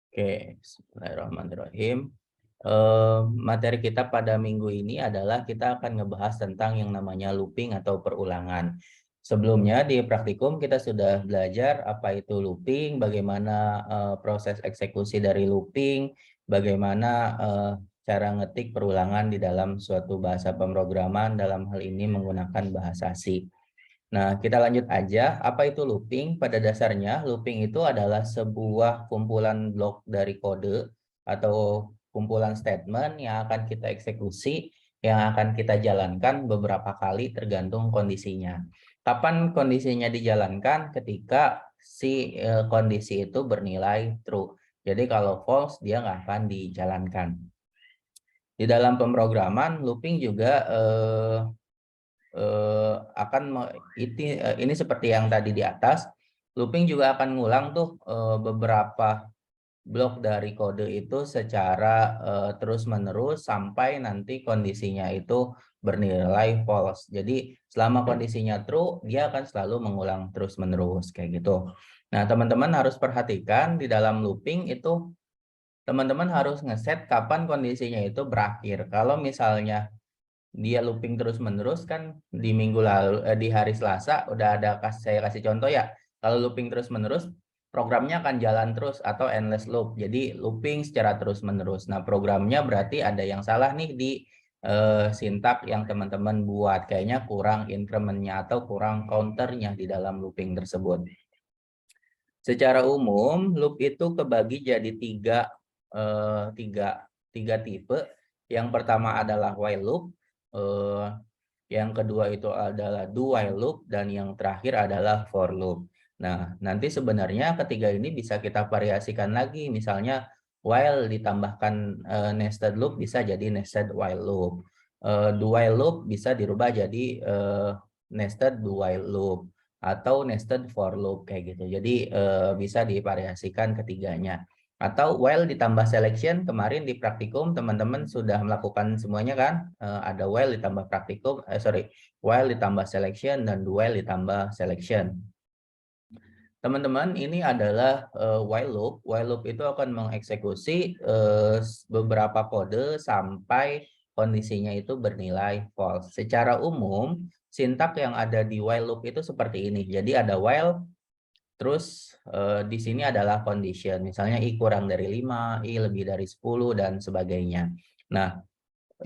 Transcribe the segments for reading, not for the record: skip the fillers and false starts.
Oke, bismillahirrahmanirrahim. Materi kita pada minggu ini adalah kita akan ngebahas tentang yang namanya looping atau perulangan. Sebelumnya di praktikum kita sudah belajar apa itu looping, bagaimana proses eksekusi dari looping, bagaimana cara ngetik perulangan di dalam suatu bahasa pemrograman, dalam hal ini menggunakan bahasa C. Nah, kita lanjut aja. Apa itu looping? Pada dasarnya, looping itu adalah sebuah kumpulan blok dari kode atau kumpulan statement yang akan kita eksekusi, yang akan kita jalankan beberapa kali tergantung kondisinya. Kapan kondisinya dijalankan? Ketika si kondisi itu bernilai true. Jadi kalau false, dia nggak akan dijalankan. Di dalam pemrograman, looping juga ini seperti yang tadi di atas, looping juga akan ngulang tuh beberapa blok dari kode itu secara terus-menerus sampai nanti kondisinya itu bernilai false. Jadi selama kondisinya true, dia akan selalu mengulang terus-menerus kayak gitu. Nah, teman-teman harus perhatikan di dalam looping itu teman-teman harus ngeset kapan kondisinya itu berakhir. Kalau misalnya dia looping terus-menerus kan di minggu lalu di hari Selasa udah ada saya kasih contoh ya. Kalau looping terus-menerus programnya akan jalan terus atau endless loop. Jadi looping secara terus-menerus. Nah, programnya berarti ada yang salah nih di sintak yang teman-teman buat. Kayaknya kurang incrementnya atau kurang counternya di dalam looping tersebut. Secara umum, loop itu kebagi jadi tiga tipe. Yang pertama adalah while loop, yang kedua itu adalah do while loop, dan yang terakhir adalah for loop. Nah, nanti sebenarnya ketiga ini bisa kita variasikan lagi. Misalnya while ditambahkan nested loop bisa jadi nested while loop. Do while loop bisa dirubah jadi nested do while loop atau nested for loop kayak gitu. Jadi bisa divariasikan ketiganya. Atau while ditambah selection, kemarin di praktikum teman-teman sudah melakukan semuanya kan? Ada while ditambah praktikum, while ditambah selection dan do while ditambah selection. Teman-teman, ini adalah while loop. While loop itu akan mengeksekusi beberapa kode sampai kondisinya itu bernilai false. Secara umum, sintak yang ada di while loop itu seperti ini. Jadi ada while, terus di sini adalah condition. Misalnya I kurang dari 5, I lebih dari 10, dan sebagainya. Nah,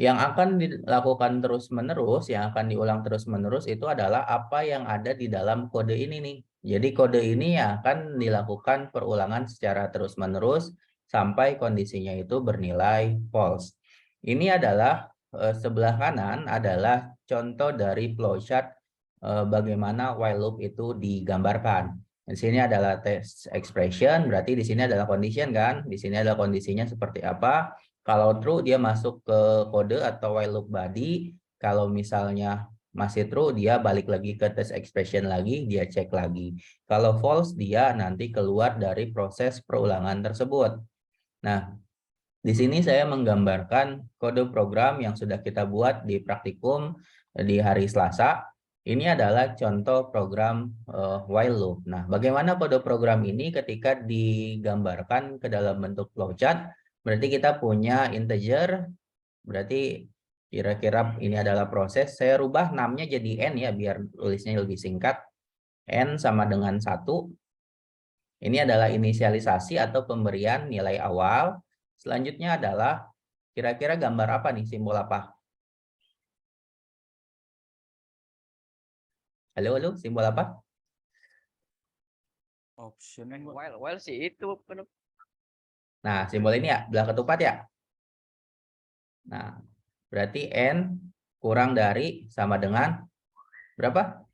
yang akan dilakukan terus-menerus, yang akan diulang terus-menerus itu adalah apa yang ada di dalam kode ini nih. Jadi kode ini yang akan dilakukan perulangan secara terus-menerus sampai kondisinya itu bernilai false. Ini adalah sebelah kanan adalah contoh dari flowchart bagaimana while loop itu digambarkan. Di sini adalah test expression, berarti di sini adalah condition kan? Di sini adalah kondisinya seperti apa? Kalau true dia masuk ke kode atau while loop body. Kalau misalnya masih true dia balik lagi ke test expression lagi, dia cek lagi. Kalau false dia nanti keluar dari proses perulangan tersebut. Nah, di sini saya menggambarkan kode program yang sudah kita buat di praktikum di hari Selasa. Ini adalah contoh program while loop. Nah, bagaimana kode program ini ketika digambarkan ke dalam bentuk flowchart? Berarti kita punya integer, berarti kira-kira ini adalah proses. Saya rubah namanya jadi n ya, biar tulisnya lebih singkat. N sama dengan 1. Ini adalah inisialisasi atau pemberian nilai awal. Selanjutnya adalah kira-kira gambar apa nih, simbol apa? Halo, halo, simbol apa? Option While sih itu. Nah, simbol ini ya, belah ketupat ya. Nah, berarti N kurang dari sama dengan berapa?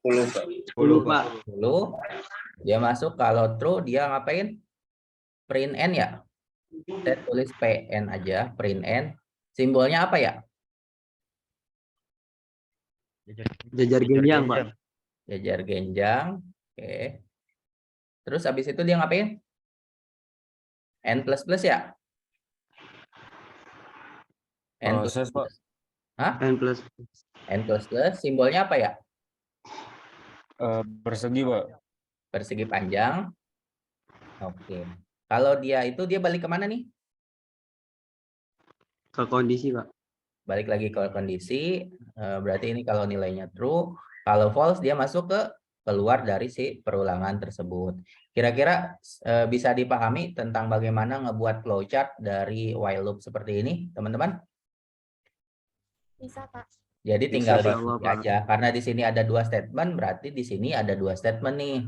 10 Pak. 10. Dia masuk, kalau true dia ngapain? Print N ya. Saya tulis PN aja, print N. Simbolnya apa ya? Jajar genjang Pak. Jajar genjang. Oke. Terus habis itu dia ngapain? N++ ya? N++. proses Pak. Hah? N plus. N++. Simbolnya apa ya? Persegi Pak. Persegi panjang. Oke. Kalau dia balik kemana nih? Ke kondisi, Pak. Balik lagi ke kondisi, berarti ini kalau nilainya true. Kalau false dia masuk ke keluar dari si perulangan tersebut. Kira-kira bisa dipahami tentang bagaimana ngebuat flowchart dari while loop seperti ini, teman-teman? Bisa, Pak. Jadi tinggal Bisa, diikuti Pak. aja. Karena di sini ada 2 statement, berarti di sini ada 2 statement nih.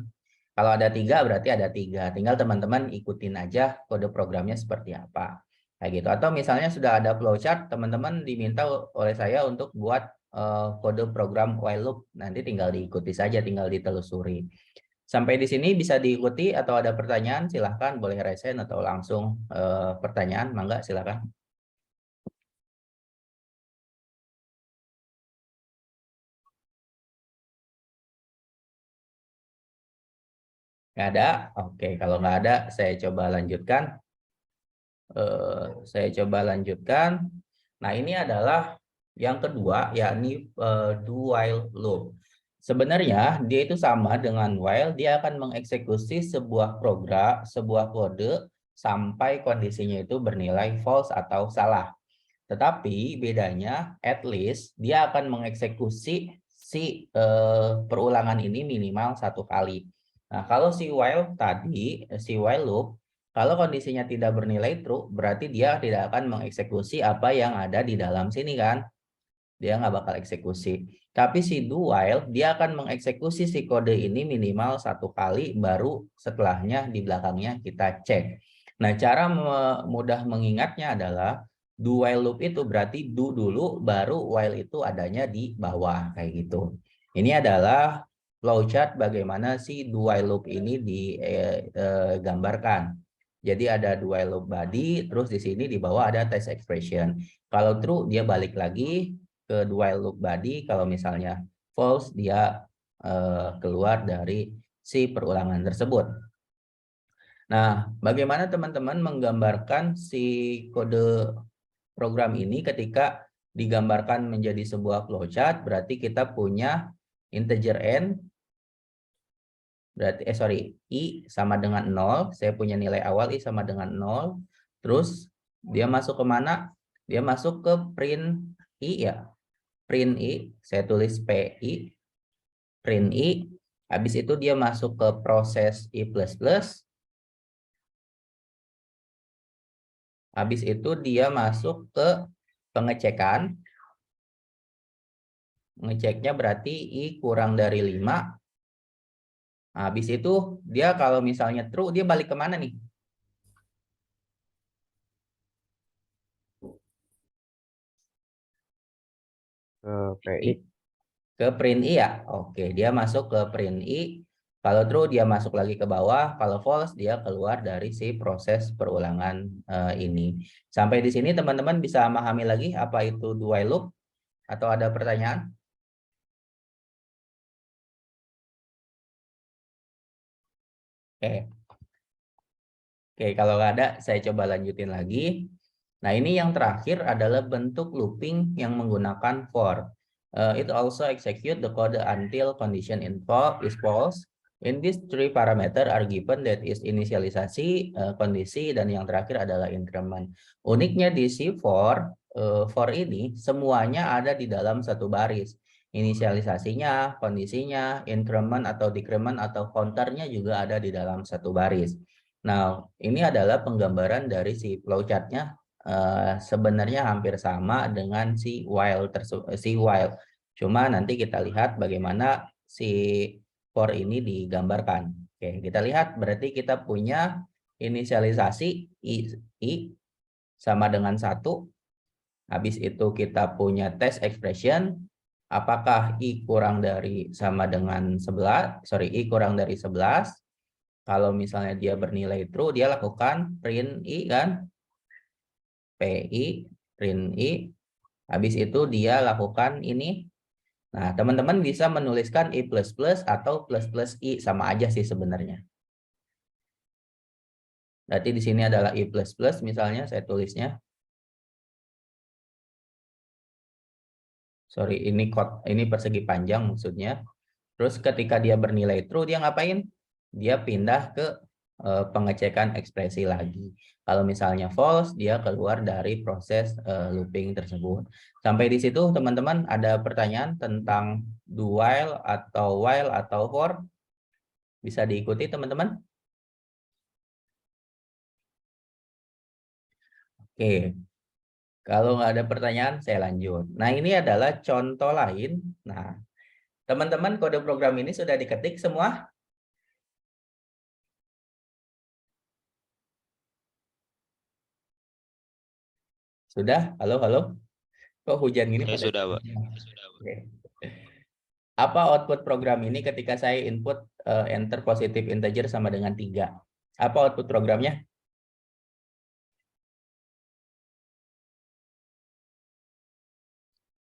Kalau ada 3, berarti ada 3. Tinggal teman-teman ikutin aja kode programnya seperti apa. Kayak gitu. Atau misalnya sudah ada flowchart, teman-teman diminta oleh saya untuk buat kode program while loop. Nanti tinggal diikuti saja, tinggal ditelusuri. Sampai di sini bisa diikuti atau ada pertanyaan, silahkan boleh raise hand atau langsung pertanyaan, mangga silahkan. Nggak ada? Oke, kalau nggak ada, saya coba lanjutkan. Nah, ini adalah yang kedua, yakni do while loop. Sebenarnya dia itu sama dengan while, dia akan mengeksekusi sebuah program, sebuah kode sampai kondisinya itu bernilai false atau salah. Tetapi bedanya, at least dia akan mengeksekusi si perulangan ini minimal 1 kali. Nah, kalau si while tadi, si while loop, kalau kondisinya tidak bernilai true, berarti dia tidak akan mengeksekusi apa yang ada di dalam sini kan. Dia nggak bakal eksekusi. Tapi si do while, dia akan mengeksekusi si kode ini minimal 1 kali, baru setelahnya di belakangnya kita cek. Nah, cara mudah mengingatnya adalah do while loop itu berarti do dulu, baru while itu adanya di bawah, kayak gitu. Ini adalah flowchart bagaimana si do while loop ini digambarkan. Jadi ada do while loop body, terus di sini di bawah ada test expression. Kalau true dia balik lagi ke do while loop body, kalau misalnya false dia keluar dari si perulangan tersebut. Nah, bagaimana teman-teman menggambarkan si kode program ini ketika digambarkan menjadi sebuah flowchart? Berarti kita punya integer n, berarti i sama dengan 0, saya punya nilai awal i sama dengan 0, terus dia masuk ke mana? Dia masuk ke print i ya. Print i, saya tulis pi, print i, habis itu dia masuk ke proses i++, habis itu dia masuk ke pengecekan, ngeceknya berarti i kurang dari 5, habis itu dia kalau misalnya true, dia balik kemana nih? Ke PI. Ke print i ya. Oke, dia masuk ke print i. Kalau true dia masuk lagi ke bawah, kalau false dia keluar dari si proses perulangan ini. Sampai di sini teman-teman bisa memahami lagi apa itu do while loop atau ada pertanyaan? Oke, kalau nggak ada saya coba lanjutin lagi. Nah, ini yang terakhir adalah bentuk looping yang menggunakan for. It also execute the code until condition is false. In these 3 parameter are given, that is inisialisasi, kondisi, dan yang terakhir adalah increment. Uniknya di si for ini semuanya ada di dalam satu baris. Inisialisasinya, kondisinya, increment atau decrement atau counternya juga ada di dalam satu baris. Nah, ini adalah penggambaran dari si flowchartnya. Sebenarnya hampir sama dengan si while. Cuma nanti kita lihat bagaimana si for ini digambarkan. Oke, kita lihat berarti kita punya inisialisasi i sama dengan 1. Habis itu kita punya test expression. Apakah i kurang dari sama dengan 11? Sorry, i kurang dari 11. Kalau misalnya dia bernilai true, dia lakukan print i kan? PI, print I, habis itu dia lakukan ini. Nah, teman-teman bisa menuliskan I++ atau plus I, sama aja sih sebenarnya. Berarti di sini adalah I++, misalnya saya tulisnya. Sorry, ini persegi panjang maksudnya. Terus ketika dia bernilai true, dia ngapain? dia pindah ke pengecekan ekspresi lagi. Kalau misalnya false, dia keluar dari proses looping tersebut. Sampai di situ teman-teman ada pertanyaan tentang do while atau for? Bisa diikuti teman-teman? Oke, kalau nggak ada pertanyaan saya lanjut. Nah ini adalah contoh lain. Nah teman-teman kode program ini sudah diketik semua? Sudah? Halo, halo? Kok hujan gini Ya pada? sudah, Pak. Oke. Apa output program ini ketika saya input enter positive integer sama dengan 3? Apa output programnya?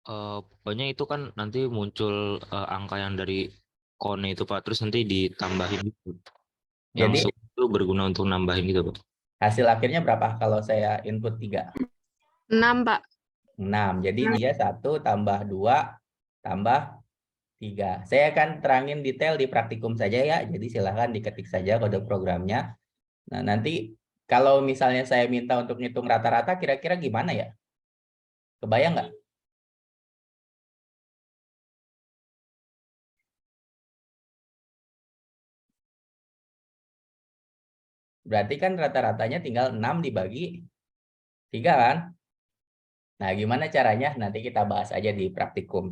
Pokoknya itu kan nanti muncul angka yang dari kone itu, Pak. Terus nanti ditambahin gitu. Yang Jadi itu berguna untuk nambahin gitu, Pak. hasil akhirnya berapa kalau saya input 3? 6, Pak. 6. Jadi dia 1 tambah 2 tambah 3. Saya akan terangin detail di praktikum saja ya. Jadi silahkan diketik saja kode programnya. Nah nanti kalau misalnya saya minta untuk ngitung rata-rata kira-kira gimana ya? Kebayang nggak? Berarti kan rata-ratanya tinggal 6 dibagi 3 kan? Nah, gimana caranya? Nanti kita bahas aja di praktikum.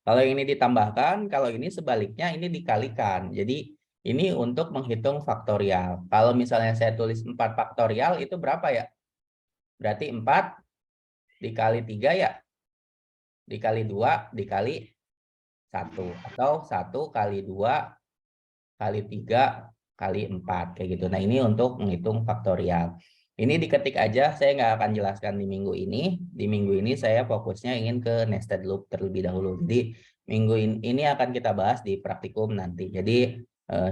Kalau ini ditambahkan, kalau ini sebaliknya ini dikalikan. Jadi ini untuk menghitung faktorial. Kalau misalnya saya tulis 4 faktorial itu berapa ya? Berarti 4 dikali 3 ya? Dikali 2 dikali 1. Atau 1 kali 2 kali 3 kali 4. Kayak gitu. Nah ini untuk menghitung faktorial. Ini diketik aja, saya nggak akan jelaskan di minggu ini. Di minggu ini saya fokusnya ingin ke nested loop terlebih dahulu. Jadi minggu ini akan kita bahas di praktikum nanti. Jadi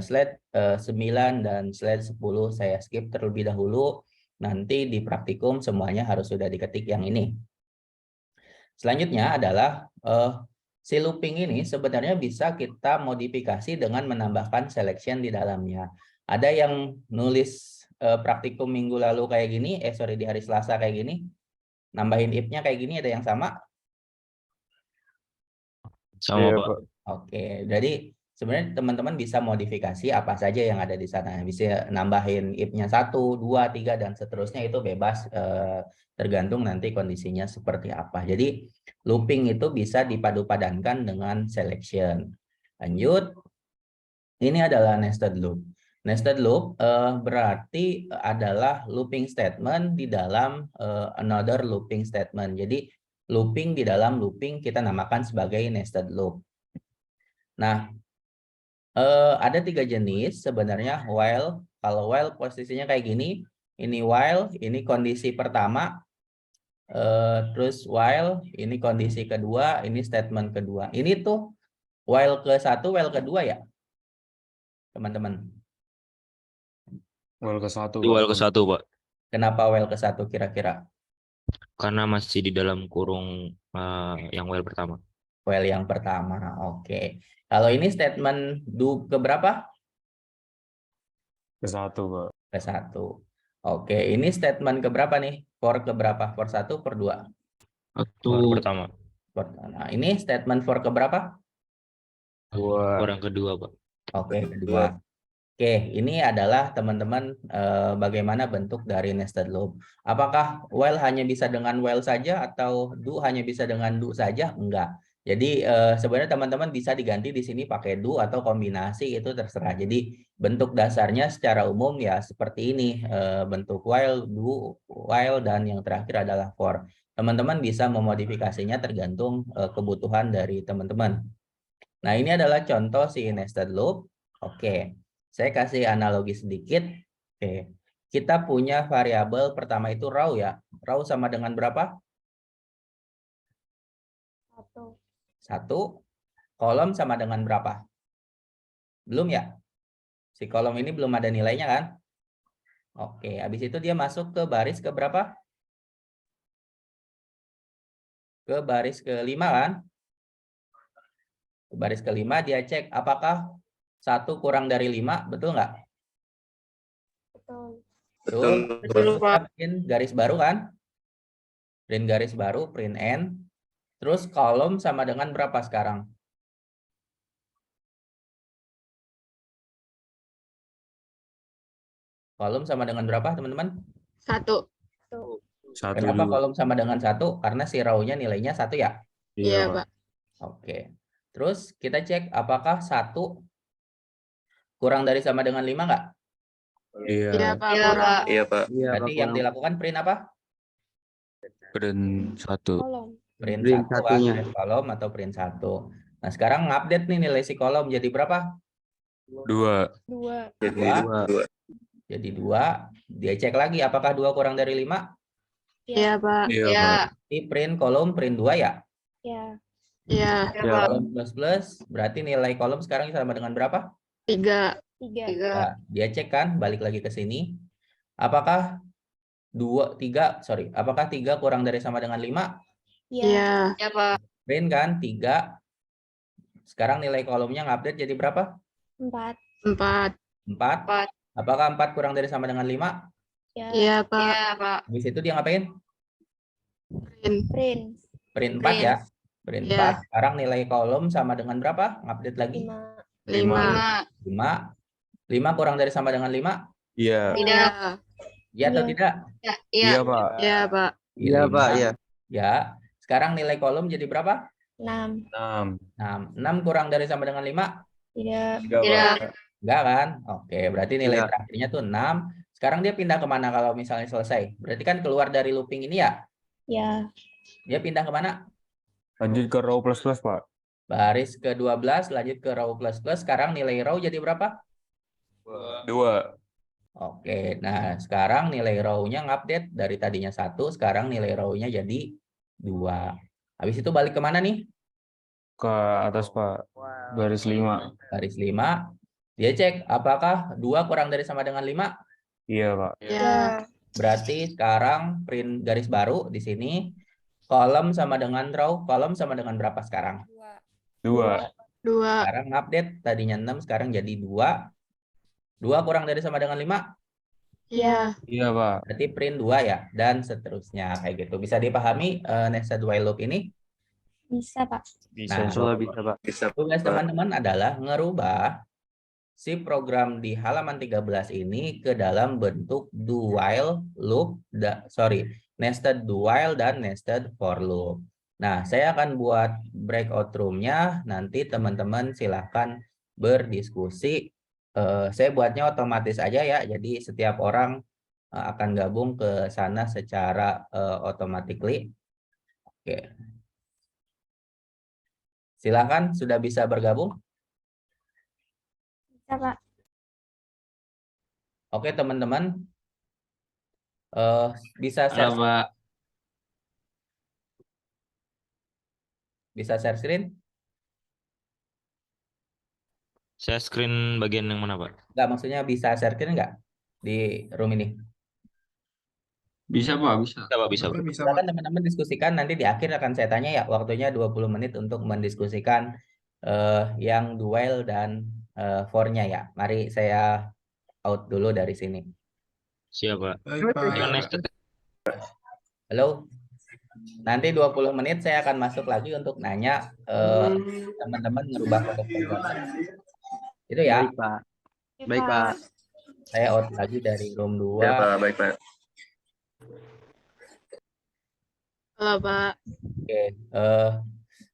slide 9 dan slide 10 saya skip terlebih dahulu. Nanti di praktikum semuanya harus sudah diketik yang ini. Selanjutnya adalah si looping ini sebenarnya bisa kita modifikasi dengan menambahkan selection di dalamnya. Ada yang nulis praktikum minggu lalu kayak gini, sorry di hari Selasa kayak gini, nambahin if-nya kayak gini, ada yang sama? Sama, Iya, Pak. Pak. Oke, jadi sebenarnya teman-teman bisa modifikasi apa saja yang ada di sana. Bisa nambahin if-nya 1, 2, 3, dan seterusnya itu bebas tergantung nanti kondisinya seperti apa. Jadi looping itu bisa dipadu-padankan dengan selection. Lanjut, ini adalah nested loop. Nested loop berarti adalah looping statement di dalam another looping statement. Jadi looping di dalam looping kita namakan sebagai nested loop. Nah, ada 3 jenis sebenarnya while. Kalau while posisinya kayak gini, ini while, ini kondisi pertama, terus while, ini kondisi kedua, ini statement kedua. Ini tuh while ke-1, while kedua ya, teman-teman. Well ke satu, Dual Pak. ke satu, Pak. Kenapa while ke-1 kira-kira? Karena masih di dalam kurung yang while pertama. While yang pertama, oke. Kalau ini statement do keberapa? Ke satu, Pak. Ke-1. Oke, ini statement keberapa nih? For keberapa? For 1, for 2? Satu pertama. Nah, ini statement for keberapa? Dua. Orang kedua, Pak. Oke, kedua. Oke, ini adalah teman-teman bagaimana bentuk dari nested loop. Apakah while hanya bisa dengan while saja atau do hanya bisa dengan do saja? Enggak. Jadi sebenarnya teman-teman bisa diganti di sini pakai do atau kombinasi itu terserah. Jadi bentuk dasarnya secara umum ya seperti ini, bentuk while, do, while, dan yang terakhir adalah for. Teman-teman bisa memodifikasinya tergantung kebutuhan dari teman-teman. Nah, ini adalah contoh si nested loop. Oke, saya kasih analogi sedikit. Oke, kita punya variabel pertama itu raw ya. Raw sama dengan berapa? 1. Kolom sama dengan berapa? Belum ya? Si kolom ini belum ada nilainya kan? Oke, habis itu dia masuk ke baris ke berapa? Ke baris ke-5 kan? Ke baris ke-5 dia cek apakah 1 kurang dari 5, betul nggak? Betul. Betul. Betul, Terus Pak. kita bikin garis baru kan? Print garis baru, print n. Terus kolom sama dengan berapa sekarang? Kolom sama dengan berapa, teman-teman? 1. Satu Kenapa juga. kolom sama dengan 1? Karena si row-nya nilainya 1 ya? Iya, Pak. Oke. Terus kita cek apakah 1 kurang dari sama dengan 5 nggak? Iya. Iya, Pak. Kurang. Iya, Pak. Berarti yang dilakukan print apa? Print 1. Kolom. Print Print 1 kan? satunya. Print kolom atau print 1. Nah, sekarang ngupdate nih nilai si kolom jadi berapa? 2. 2. Jadi Dua. 2. Jadi 2. Dia cek lagi apakah 2 kurang dari 5? Iya, Pak. Iya, Pak. Di print kolom print 2 ya? Iya. Ya. Iya. Kolom plus berarti nilai kolom sekarang sama dengan berapa? 3. 3. Nah, dia cek kan, balik lagi ke sini. Apakah 3 kurang dari sama dengan 5? Iya. Iya, Pak. Print kan 3. Sekarang nilai kolomnya ngupdate jadi berapa? 4. 4. Apakah 4 kurang dari sama dengan 5? Iya, Pak. Iya, Pak. Habis itu dia ngapain? Print. Print 4 ya. Print Iya. 4. Sekarang nilai kolom sama dengan berapa? Ngupdate lagi. 5. 5 kurang dari sama dengan 5? Iya. Tidak. Ya atau Iya. tidak? Iya, Pak. Iya, Pak. Iya, Pak. Iya. Ya. Sekarang nilai kolom jadi berapa? 6. 6. 6 kurang dari sama dengan 5? Tidak. Tidak. Enggak kan? Oke, berarti nilai Iya. terakhirnya tuh 6. Sekarang dia pindah kemana kalau misalnya selesai? Berarti kan keluar dari looping ini ya? Ya. Dia pindah kemana? Lanjut ke row plus, Pak. Baris ke-12, lanjut ke row plus. Sekarang nilai row jadi berapa? 2. Oke, nah sekarang nilai row-nya ngupdate dari tadinya 1, sekarang nilai row-nya jadi 2. Habis itu balik kemana nih? Ke atas, Pak. Garis 5. Garis 5. Dia cek apakah 2 kurang dari sama dengan 5? Iya, Pak. Ya. Berarti sekarang print garis baru di sini. Kolom sama dengan row. Kolom sama dengan berapa sekarang? 2. 2. Sekarang update. Tadinya 6, sekarang jadi 2. 2 kurang dari sama dengan 5? Iya. Iya, Pak. Berarti print 2 ya. Dan seterusnya kayak gitu. Bisa dipahami nested while loop ini? Bisa, Pak. Bisa. Nah, Insya Allah bisa, Pak. Bisa, tugas Pak. teman-teman adalah ngerubah si program di halaman 13 ini ke dalam bentuk do while loop, nested do while dan nested for loop. Nah, saya akan buat breakout room-nya, nanti teman-teman silahkan berdiskusi. Saya buatnya otomatis aja ya, jadi setiap orang akan gabung ke sana secara automatically. Oke. Silahkan, sudah bisa bergabung? Bisa, Pak. Oke teman-teman, bisa share, share screen? Saya screen bagian yang mana, Pak? Nggak, maksudnya bisa share screen nggak di room ini? Bisa, Pak. Bisa. Bisa, Pak, bisa, Pak. Silakan teman-teman diskusikan, nanti di akhir akan saya tanya ya, waktunya 20 menit untuk mendiskusikan yang do while dan for-nya ya. Mari saya out dulu dari sini. Siap, Pak. Baik, Pak. Yang nested. Halo. Nanti 20 menit saya akan masuk lagi untuk nanya teman-teman ngerubah kode program. Itu ya. Baik, Pak. Baik, Pak. Saya out lagi dari room 2. Ya, Pak. Baik, Pak. Halo, Pak. Oke,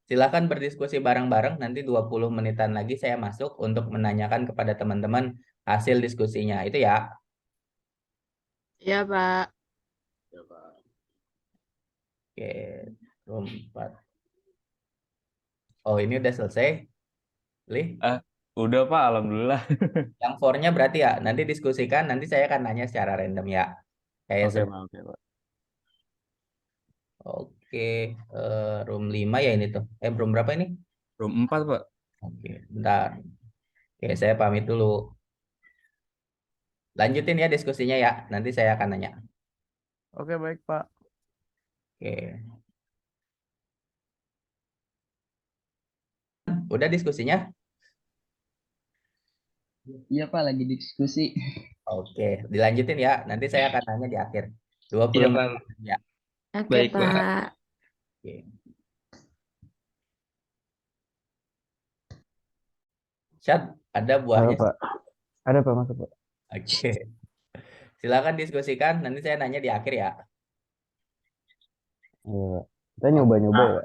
silakan berdiskusi bareng-bareng. Nanti 20 menitan lagi saya masuk untuk menanyakan kepada teman-teman hasil diskusinya. Itu ya. Iya, Pak. Oke, room 4. Oh, ini udah selesai. Lih, Udah, Pak. Alhamdulillah. yang for-nya berarti ya. Nanti diskusikan, nanti saya akan nanya secara random ya. Kayak Oke, Pak. Oke, Pak. Oke, room 5 ya ini tuh. Room berapa ini? Room 4, Pak. Oke, bentar. Oke, saya pamit dulu. Lanjutin ya diskusinya ya. Nanti saya akan nanya. Oke, baik, Pak. Oke. Udah diskusinya? Iya Pak, lagi diskusi. Oke, dilanjutin ya. Nanti saya akan tanya di akhir. Iya 20 Pak, menit ya. Oke, baik Pak. Pak. Oke. Chat, ada Halo buahnya. Pak. Ada Pak, masuk Pak. Oke. Silakan diskusikan. Nanti saya nanya di akhir ya. Iya Pak. Kita nyoba-nyoba ya.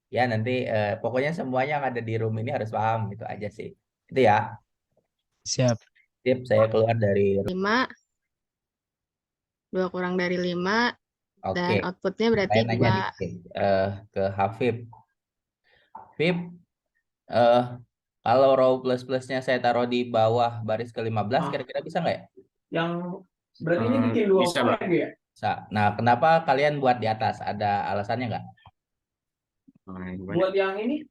Ya, nanti pokoknya semuanya yang ada di room ini harus paham. Itu aja sih. Itu ya. Siap. Tip, saya keluar dari room. 5, 2 kurang dari 5, dan Oke. outputnya berarti Saya nanya 2. dikit ke Hafib. Hafib, eh kalau row plus-plusnya saya taruh di bawah baris ke-15, kira-kira bisa nggak ya? Yang berarti ini bikin dua Bisa, orang Pak. ya? Bisa. Nah, kenapa kalian buat di atas? Ada alasannya nggak? Buat yang ini?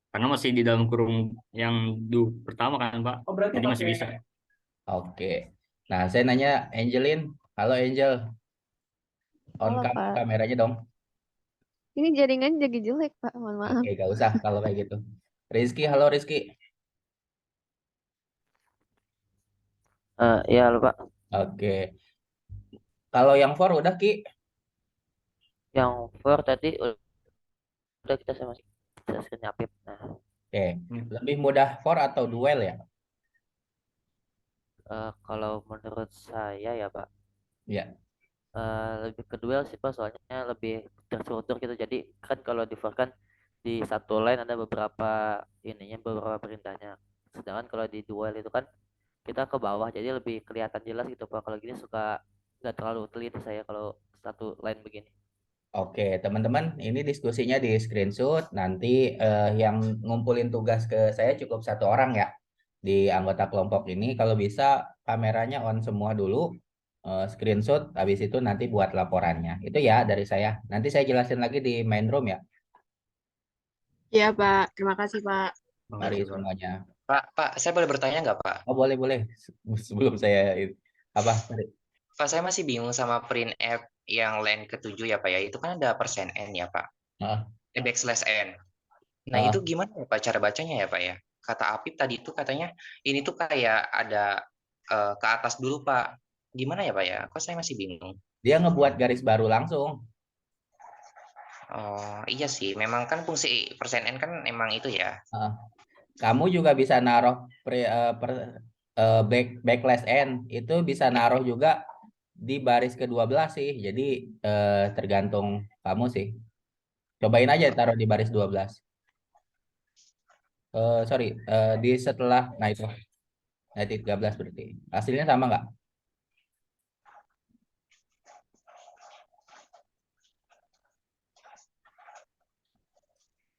Karena masih di dalam kurung yang pertama kan Pak, Oh berarti jadi masih pakai bisa. Oke. Nah, saya nanya Angelin. Halo Angel, on Halo, cam Pak. kameranya dong. Ini jaringan jadi jelek, Pak. Mohon maaf. Oke, nggak usah kalau kayak gitu. Rizky, halo Rizky. Iya loh Pak, Oke. Kalau yang for udah Ki. yang for tadi udah kita sama kita screen nyapit. Nah, Oke. Lebih mudah for atau duel ya? kalau menurut saya ya Pak, Ya. lebih ke duel sih Pak, soalnya lebih terstruktur gitu. Jadi kan kalau di for kan di satu line ada beberapa beberapa perintahnya. Sedangkan kalau di duel itu kan kita ke bawah, jadi lebih kelihatan jelas gitu Pak. Kalau gini suka nggak terlalu teliti saya kalau satu line begini. Oke, teman-teman, ini diskusinya di screenshot. Nanti yang ngumpulin tugas ke saya cukup 1 orang ya di anggota kelompok ini. Kalau bisa kameranya on semua dulu, screenshot. Habis itu nanti buat laporannya. Itu ya dari saya. Nanti saya jelasin lagi di main room ya. Iya, Pak. Terima kasih, Pak. Mari semuanya. Pak, saya boleh bertanya nggak, Pak? Oh boleh boleh. Sebelum saya apa? Sorry. Pak, saya masih bingung sama printf yang line ke-7 ya, Pak ya. Itu kan ada persen N ya, Pak. Ah, Backslash N. Nah, ah. itu gimana ya, Pak, cara bacanya ya, Pak ya? Kata Apip tadi itu katanya ini tuh kayak ada ke atas dulu, Pak. Gimana ya, Pak ya? Kok saya masih bingung? Dia ngebuat garis baru langsung. Oh, iya sih. Memang kan fungsi persen N kan emang itu ya. Ah. Kamu juga bisa naruh backlash n itu bisa naruh juga di baris ke-12 sih. Jadi tergantung kamu sih. Cobain aja taruh di baris 12. Sorry, di setelah, nah itu. Nah, di 13 berarti. Hasilnya sama nggak?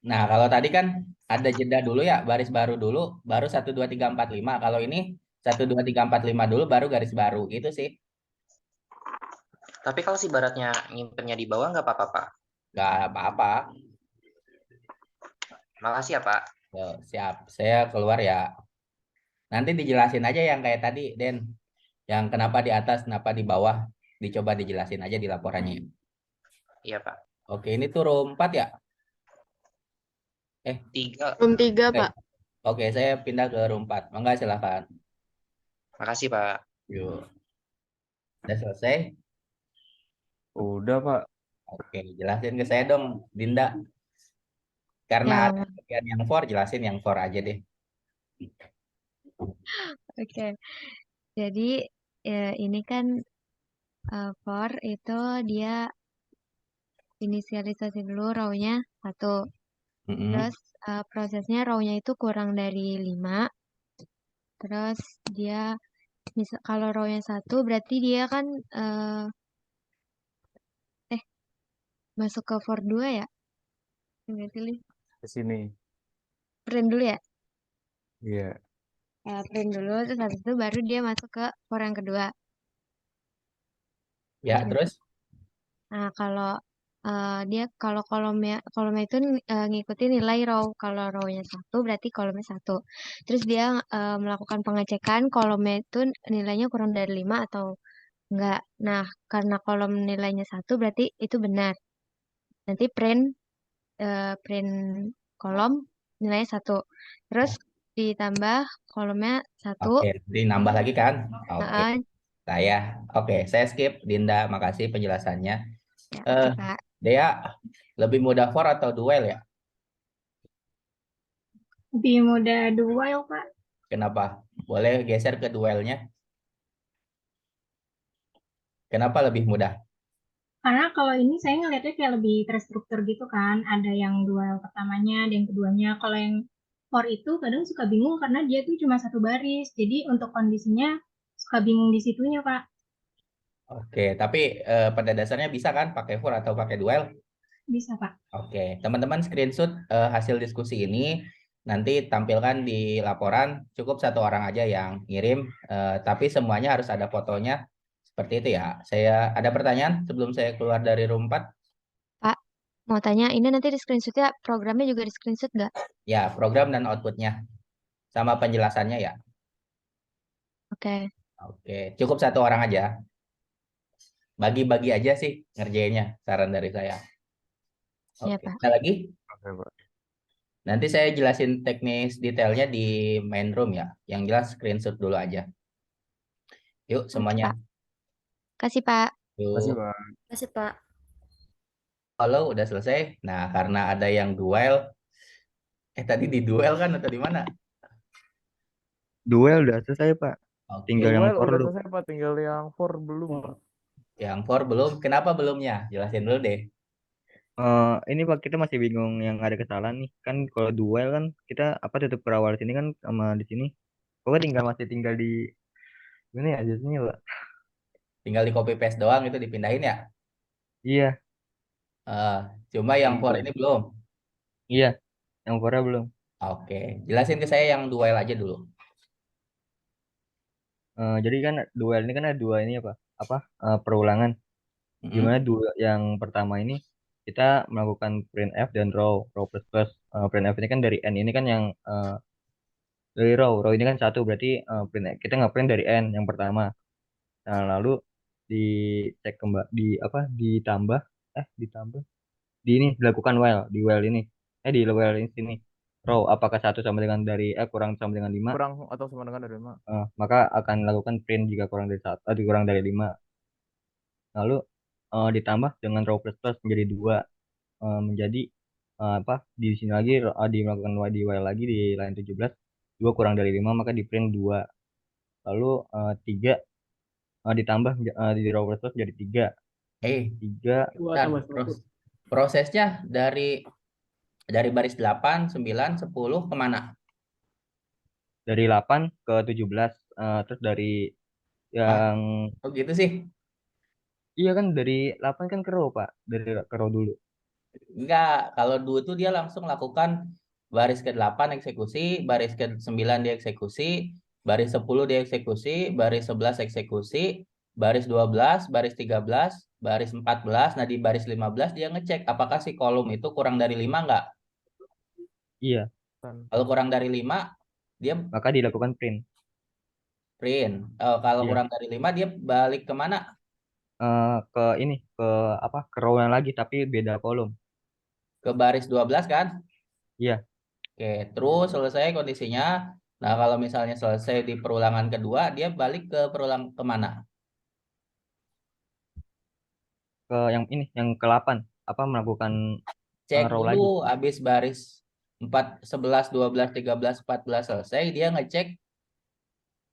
Nah, kalau tadi kan ada jeda dulu ya, baris baru dulu, baru 1, 2, 3, 4, 5. Kalau ini 1, 2, 3, 4, 5 dulu, baru garis baru. Gitu sih. Tapi kalau si baratnya nyimpennya di bawah nggak apa-apa, Pak? Nggak apa-apa. Makasih ya, Pak. Siap. Saya keluar ya. Nanti dijelasin aja yang kayak tadi, Den. Yang kenapa di atas, kenapa di bawah. Dicoba dijelasin aja di laporannya. Iya, Pak. Oke, ini tuh row 4 ya? 3. Room 3, Oke. Pak. Oke, saya pindah ke row 4. Mangga silakan. Makasih, Pak. Yuk. Udah selesai? Udah Pak. Oke, jelasin ke saya dong, Dinda. Karena Ya, ada bagian yang for, jelasin yang for aja deh. Oke, jadi ini kan for itu dia inisialisasi dulu row-nya 1. Mm-mm. Terus prosesnya row-nya itu kurang dari 5. Terus dia kalau row-nya 1 berarti dia kan masuk ke for 2 ya? Enggak sih, Li? Ke sini. Print dulu ya? Iya. Print dulu, terus habis itu baru dia masuk ke for yang kedua. Ya, terus? Nah, kalau dia kalau kolomnya itu ngikutin nilai row. Kalau row-nya 1 berarti kolomnya 1. Terus dia melakukan pengecekan kolomnya itu nilainya kurang dari 5 atau enggak. Nah, karena kolom nilainya 1 berarti itu benar. Nanti print kolom nilainya 1. Terus ditambah kolomnya 1. Oke, jadi nambah lagi kan? Oke, Heeh, saya skip. Dinda, makasih penjelasannya. ya, Eh, oke, Pak. Dea, lebih mudah for atau duel ya? Lebih mudah duel, Pak. Kenapa? Boleh geser ke duelnya? Kenapa lebih mudah? Karena kalau ini saya ngeliatnya kayak lebih terstruktur gitu kan. Ada yang duel pertamanya, ada yang keduanya. Kalau yang for itu kadang suka bingung karena dia tuh cuma satu baris. Jadi untuk kondisinya suka bingung di situnya, Pak. Oke, tapi pada dasarnya bisa kan pakai for atau pakai duel? Bisa, Pak. Oke, teman-teman screenshot hasil diskusi ini nanti tampilkan di laporan. Cukup satu orang aja yang ngirim, tapi semuanya harus ada fotonya. Seperti itu ya. Saya ada pertanyaan sebelum saya keluar dari room 4. Pak, mau tanya, ini nanti di screenshot ya, programnya juga di screenshot nggak? Ya, program dan outputnya sama penjelasannya ya. Oke, Oke, cukup satu orang aja. Bagi-bagi aja sih ngerjainnya, saran dari saya. iya Oke, Pak. ada lagi? Oke, Pak. Nanti saya jelasin teknis detailnya di main room ya. Yang jelas screenshot dulu aja. Yuk Oke, semuanya. Pak. Kasih Pak. Makasih, Yuk. Pak. Kasih Pak. Halo, udah selesai. Nah, karena ada yang duel. Tadi di duel kan atau di mana? Duel udah selesai, Pak. Oke. Tinggal yang Duel for udah dulu. selesai Pak, tinggal yang for belum Pak. Yang for belum. Kenapa belumnya? Jelasin dulu deh. Ini Pak, kita masih bingung yang ada kesalahan nih. Kan kalau duel kan kita apa tutup berawal sini kan sama di sini. Pokoknya masih tinggal di ini aja sini, Pak. Tinggal di copy paste doang itu dipindahin ya. Iya, Cuma yang for ini belum. iya. Yang fornya belum. Oke. Jelasin ke saya yang duel aja dulu. Jadi kan duel ini kan ada dua ini apa perulangan. Mm-mm. Gimana dua yang pertama ini kita melakukan printf dan row plus plus. Printf ini kan dari n ini kan yang dari row ini kan satu berarti print kita nge-print dari n yang pertama. Nah lalu dicek kembali ditambah ditambah di ini dilakukan di while ini di while ini sini row apakah satu sama dengan dari kurang sama dengan 5, Kurang atau sama dengan dari 5. maka akan lakukan print jika kurang dari satu kurang dari 5. Lalu ditambah dengan row plus plus menjadi 2, menjadi di sini lagi di melakukan di while lagi di line 17 2 kurang dari 5 maka di print 2. Lalu 3 ditambah di row plus plus menjadi 3. 3 Bentar, prosesnya dari baris 8, 9, 10 kemana? dari 8 ke 17, terus dari yang Oh gitu sih? iya kan dari 8 kan ke row Pak, dari ke row dulu. Enggak, kalau dulu tuh dia langsung lakukan baris ke-8 eksekusi, baris ke-9 dia eksekusi, baris 10 dia eksekusi, baris 11 eksekusi, baris 12, baris 13, baris 14, nah di baris 15 dia ngecek apakah si kolom itu kurang dari 5 enggak? Iya, Kalau kurang dari 5, dia maka dilakukan print. Kalau Iya. kurang dari 5 dia balik kemana? Ke ini ke ke row yang lagi tapi beda kolom. Ke baris 12 kan? Iya. Oke, terus selesai kondisinya. Nah, kalau misalnya selesai di perulangan kedua, dia balik ke perulang kemana? Ke yang ini yang ke-8 melakukan Cek row dulu lagi. habis baris 4, 11, 12, 13, 14 selesai, dia ngecek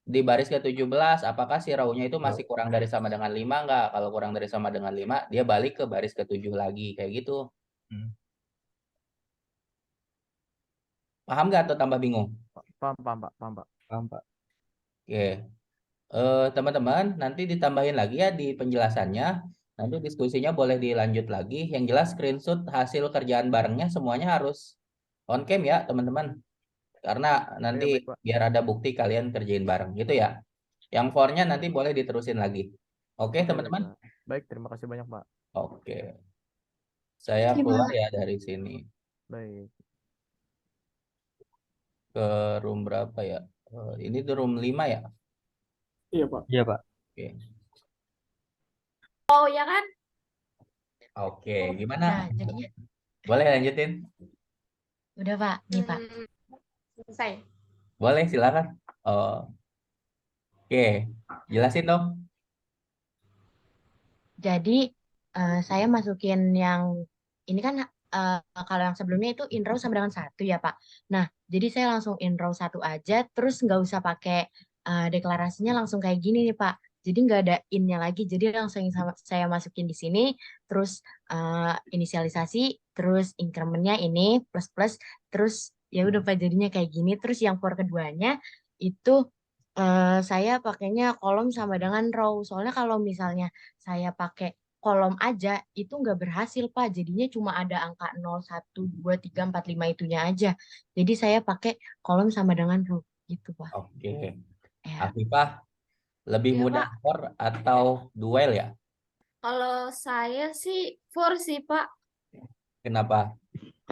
di baris ke-17 apakah si row-nya itu masih kurang dari sama dengan 5 enggak? Kalau kurang dari sama dengan 5, dia balik ke baris ke-7 lagi kayak gitu. Paham nggak atau tambah bingung? Paham Pak. Paham Pak. Oke. Teman-teman, nanti ditambahin lagi ya di penjelasannya. Nanti diskusinya boleh dilanjut lagi. Yang jelas screenshot hasil kerjaan barengnya semuanya harus on cam ya, teman-teman. Karena nanti baik, Pak. biar ada bukti kalian kerjain bareng gitu ya. Yang for-nya nanti boleh diterusin lagi. Oke, teman-teman? Baik, terima kasih banyak Pak. Oke. Saya keluar ya dari sini. Baik. Ke room berapa ya? Ini tuh room 5 ya? Iya Pak. Iya Pak. Oke. Oh ya kan? Oke, gimana? Nah, jadinya Boleh lanjutin? udah Pak, nih Pak. Selesai. Boleh, silakan. Oh, oke, jelasin dong. Jadi saya masukin yang ini kan kalau yang sebelumnya itu in row sama dengan satu ya Pak. Nah, jadi saya langsung in row satu aja, terus nggak usah pakai deklarasinya langsung kayak gini nih Pak. Jadi nggak ada in-nya lagi, jadi langsung saya masukin di sini, terus inisialisasi, terus incrementnya ini plus plus, terus ya udah Pak jadinya kayak gini. Terus yang for keduanya itu saya pakainya kolom sama dengan row. Soalnya kalau misalnya saya pakai kolom aja itu nggak berhasil Pak. Jadinya cuma ada angka 0, 1, 2, 3, 4, 5 itunya aja. Jadi saya pakai kolom sama dengan row gitu Pak. Oke. Ya. Afifah, lebih Iya, mudah Pak. for atau duel ya? Kalau saya sih for sih, Pak. Kenapa?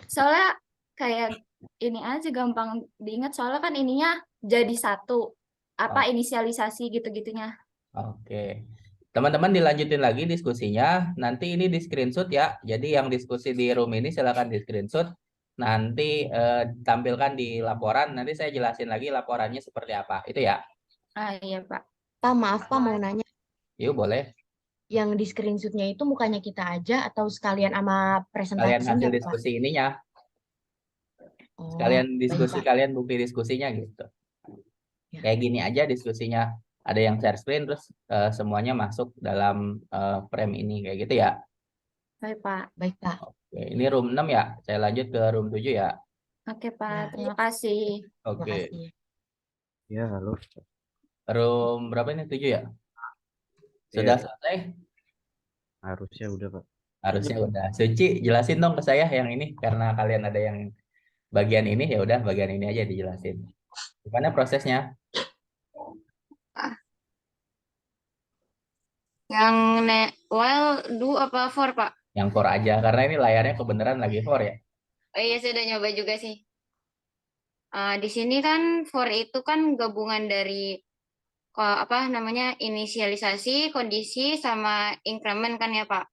Soalnya kayak ini aja gampang diingat. Soalnya kan ininya jadi satu. Apa inisialisasi gitu-gitunya. Oke. Teman-teman dilanjutin lagi diskusinya. Nanti ini di screenshot ya. Jadi yang diskusi di room ini silakan di screenshot. Nanti tampilkan di laporan. Nanti saya jelasin lagi laporannya seperti apa. Itu ya. Ah, iya, Pak. Pak, maaf Pak mau nanya. Yuk, boleh. Yang di screenshotnya itu mukanya kita aja atau sekalian sama Kalian hasil presentasinya Pak? diskusi ininya. Oh, Sekalian baik diskusi, Pak. kalian bukti diskusinya gitu. Ya. Kayak gini aja diskusinya. Ada yang share screen terus semuanya masuk dalam frame ini kayak gitu ya. Baik, Pak. Baik Pak. Oke, ini room 6 ya. Saya lanjut ke room 7 ya. Oke, Pak. Ya. Terima kasih. Terima Oke. kasih. Ya, halo. Room berapa ini? 7 ya? Sudah selesai? Harusnya udah, Pak. Harusnya udah. Suci, jelasin dong ke saya yang ini karena kalian ada yang bagian ini, ya udah bagian ini aja dijelasin. Gimana prosesnya? Yang while do apa for, Pak? Yang for aja karena ini layarnya kebenaran lagi for ya. Oh iya, saya udah nyoba juga sih. Di sini kan for itu kan gabungan dari apa namanya inisialisasi, kondisi sama increment kan ya Pak.